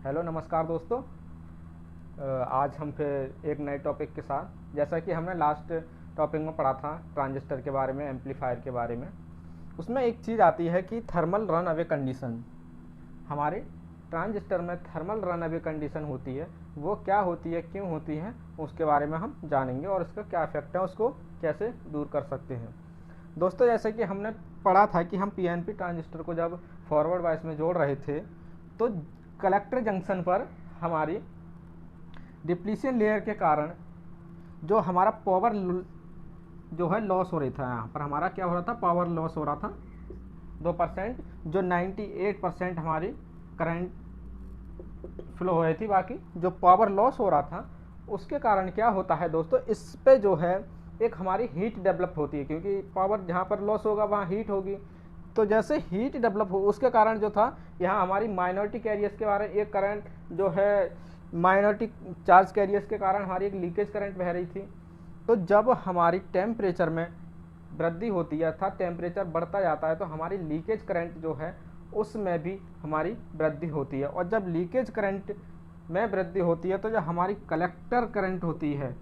Hello नमस्कार दोस्तों। आज हम फिर एक नए टॉपिक के साथ, जैसा कि हमने लास्ट टॉपिक में पढ़ा था ट्रांजिस्टर के बारे में, एम्पलीफायर के बारे में, उसमें एक चीज़ आती है कि थर्मल रन अवे कंडीशन। हमारे ट्रांजिस्टर में थर्मल रन अवे कंडीशन होती है, वो क्या होती है, क्यों होती है, उसके बारे में हम जानेंगे और इसका क्या इफेक्ट है, उसको कैसे दूर कर सकते हैं। दोस्तों, जैसे कि हमने पढ़ा था कि हम पीएनपी ट्रांजिस्टर को जब फॉरवर्ड बायस में जोड़ रहे थे, तो कलेक्टर जंक्शन पर हमारी डिप्लीशन लेयर के कारण जो हमारा पावर जो है लॉस हो रही था, यहाँ पर हमारा क्या हो रहा था, पावर लॉस हो रहा था 2%, जो 98% हमारी करंट फ्लो हो रही थी। बाकी जो पावर लॉस हो रहा था उसके कारण क्या होता है दोस्तों, इस पे जो है एक हमारी हीट डेवलप होती है, क्योंकि पावर जहाँ पर लॉस होगा वहाँ हीट होगी। तो जैसे हीट डेवलप हो उसके कारण जो था, यहाँ हमारी माइनॉरिटी कैरियर्स के बारे में एक करंट जो है, माइनॉरिटी चार्ज कैरियर्स के कारण हमारी एक लीकेज करंट बह रही थी। तो जब हमारी टेम्परेचर में वृद्धि होती है अर्थात टेम्परेचर बढ़ता जाता है, तो हमारी लीकेज करंट जो है उसमें भी हमारी वृद्धि होती है। और जब लीकेज करंट में वृद्धि होती है तो जो हमारी कलेक्टर करंट होती है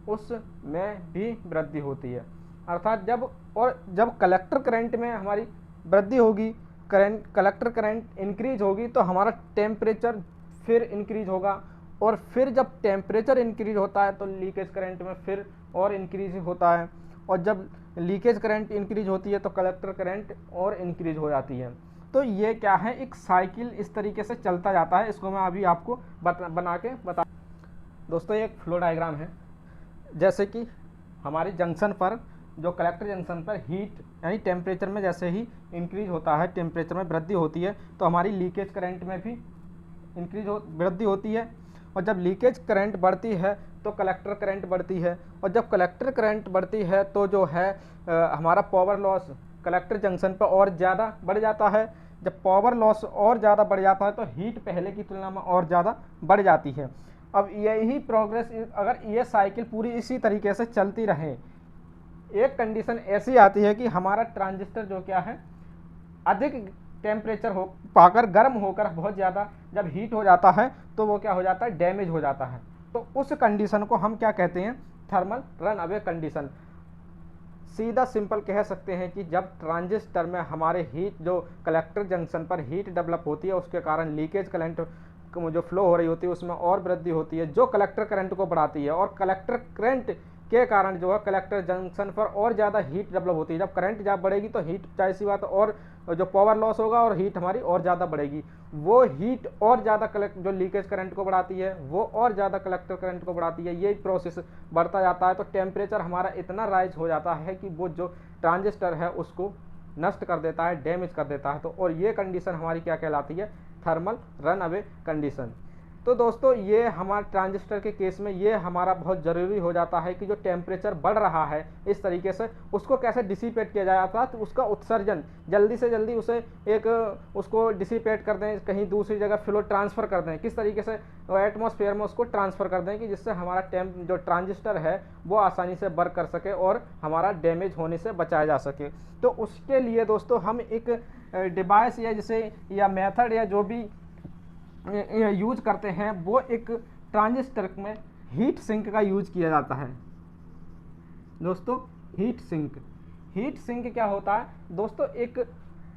उसमें भी वृद्धि होती है। अर्थात जब कलेक्टर करंट में हमारी वृद्धि होगी, करंट कलेक्टर करंट इंक्रीज होगी, तो हमारा टेम्परेचर फिर इंक्रीज होगा, और फिर जब टेम्परेचर इंक्रीज होता है तो लीकेज करंट में फिर और इंक्रीज होता है, और जब लीकेज करंट इंक्रीज होती है तो कलेक्टर करंट और इंक्रीज हो जाती है। तो ये क्या है, एक साइकिल इस तरीके से चलता जाता है। इसको मैं अभी आपको बना के बता। दोस्तों, ये एक फ्लो डायग्राम है। जैसे कि हमारे जंक्शन पर, जो कलेक्टर जंक्शन पर हीट यानी टेम्परेचर में जैसे ही इंक्रीज होता है, टेम्परेचर में वृद्धि होती है, तो हमारी लीकेज करंट में भी वृद्धि होती है। और जब लीकेज करंट बढ़ती है तो कलेक्टर करंट बढ़ती है, और जब कलेक्टर करंट बढ़ती है तो जो है हमारा पावर लॉस कलेक्टर जंक्शन पर और ज़्यादा बढ़ जाता है। जब पावर लॉस और ज़्यादा बढ़ जाता है तो हीट पहले की तुलना में और ज़्यादा बढ़ जाती है। अब यही प्रोग्रेस, अगर ये साइकिल पूरी इसी तरीके से चलती रहे, एक कंडीशन ऐसी आती है कि हमारा ट्रांजिस्टर जो क्या है, अधिक टेम्परेचर हो पाकर गर्म होकर बहुत ज़्यादा जब हीट हो जाता है तो वो क्या हो जाता है, डैमेज हो जाता है। तो उस कंडीशन को हम क्या कहते हैं, थर्मल रन अवे कंडीशन। सीधा सिंपल कह सकते हैं कि जब ट्रांजिस्टर में हमारे हीट जो कलेक्टर जंक्शन पर हीट डेवलप होती है, उसके कारण लीकेज करंट जो फ्लो हो रही होती है उसमें और वृद्धि होती है, जो कलेक्टर करंट को बढ़ाती है, और कलेक्टर करंट के कारण जो है कलेक्टर जंक्शन पर और ज़्यादा हीट डेवलप होती है। जब करंट जब बढ़ेगी तो हीट, चाहे सी बात, और जो पावर लॉस होगा और हीट हमारी और ज़्यादा बढ़ेगी। वो हीट और ज़्यादा जो लीकेज करंट को बढ़ाती है, वो और ज़्यादा कलेक्टर करंट को बढ़ाती है। यही प्रोसेस बढ़ता जाता है, तो टेम्परेचर हमारा इतना राइज हो जाता है कि वो जो ट्रांजिस्टर है उसको नष्ट कर देता है, डैमेज कर देता है। तो और ये कंडीशन हमारी क्या कहलाती है, थर्मल रन अवे कंडीशन। तो दोस्तों, ये हमारे ट्रांजिस्टर के केस में ये हमारा बहुत ज़रूरी हो जाता है कि जो टेम्परेचर बढ़ रहा है इस तरीके से, उसको कैसे डिसिपेट किया जाए, अर्थात उसका उत्सर्जन जल्दी से जल्दी उसे उसको डिसिपेट कर दें, कहीं दूसरी जगह फ्लो ट्रांसफ़र कर दें, किस तरीके से एटमॉस्फेयर में उसको ट्रांसफ़र कर दें कि जिससे हमारा जो ट्रांजिस्टर है वो आसानी से वर्क कर सके और हमारा डैमेज होने से बचाया जा सके। तो उसके लिए दोस्तों हम एक डिवाइस या जैसे या मेथड या जो भी यूज करते हैं, वो एक ट्रांजिस्टर में हीट सिंक का यूज किया जाता है। दोस्तों, हीट सिंक क्या होता है दोस्तों, एक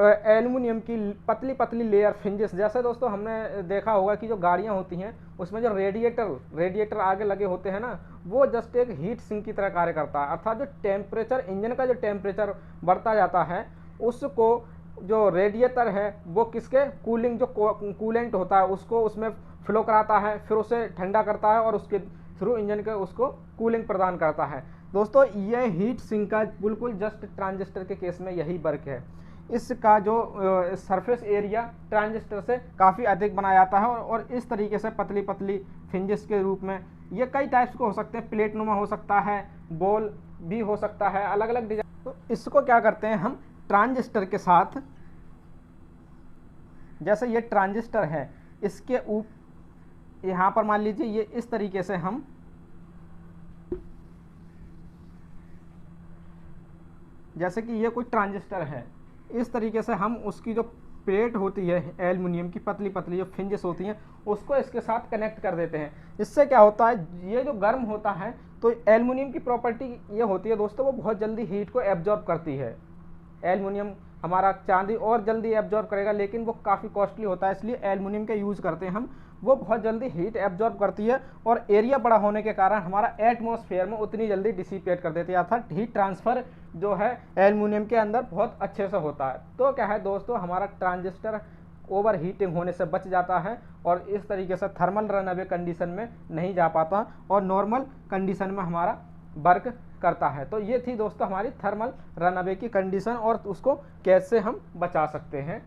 एल्युमिनियम की पतली पतली लेयर फिंजेस, जैसे दोस्तों हमने देखा होगा कि जो गाड़ियां होती हैं उसमें जो रेडिएटर आगे लगे होते हैं ना, वो जस्ट एक हीट सिंक की तरह कार्य करता है। अर्थात जो टेम्परेचर, इंजन का जो टेम्परेचर बढ़ता जाता है उसको जो रेडिएटर है वो किसके कूलिंग, जो कूलेंट होता है उसको उसमें फ्लो कराता है, फिर उसे ठंडा करता है और उसके थ्रू इंजन के उसको कूलिंग प्रदान करता है। दोस्तों, ये हीट सिंक का बिल्कुल जस्ट ट्रांजिस्टर के केस में यही वर्क है। इसका जो सरफेस एरिया ट्रांजिस्टर से काफ़ी अधिक बनाया जाता है, और इस तरीके से पतली पतली फिंजेस के रूप में ये कई टाइप्स को हो सकते हैं, प्लेट नुमा हो सकता है, बॉल भी हो सकता है, अलग अलग डिजाइन। तो इसको क्या करते हैं हम ट्रांजिस्टर के साथ, जैसे ये ट्रांजिस्टर है इसके यहाँ पर मान लीजिए ये इस तरीके से हम जैसे कि ये कोई ट्रांजिस्टर है, इस तरीके से हम उसकी जो प्लेट होती है एल्युमिनियम की, पतली पतली जो फ्रिंजेस होती हैं, उसको इसके साथ कनेक्ट कर देते हैं। इससे क्या होता है, ये जो गर्म होता है तो एल्युमिनियम की प्रॉपर्टी ये होती है दोस्तों, वो बहुत जल्दी हीट को एब्जॉर्ब करती है। एल्युमिनियम हमारा चांदी और जल्दी एब्जॉर्ब करेगा, लेकिन वो काफ़ी कॉस्टली होता है, इसलिए एल्युमिनियम का यूज़ करते हैं हम। वो बहुत जल्दी हीट एब्जॉर्ब करती है और एरिया बड़ा होने के कारण हमारा एटमॉस्फेयर में उतनी जल्दी डिसिपेट कर देती है, अर्थात हीट ट्रांसफ़र जो है एल्युमिनियम के अंदर बहुत अच्छे से होता है। तो क्या है दोस्तों, हमारा ट्रांजिस्टर ओवर हीटिंग होने से बच जाता है और इस तरीके से थर्मल रन अवे कंडीशन में नहीं जा पाता और नॉर्मल कंडीशन में हमारा वर्क करता है। तो ये थी दोस्तों हमारी थर्मल रन अवे की कंडीशन और उसको कैसे हम बचा सकते हैं।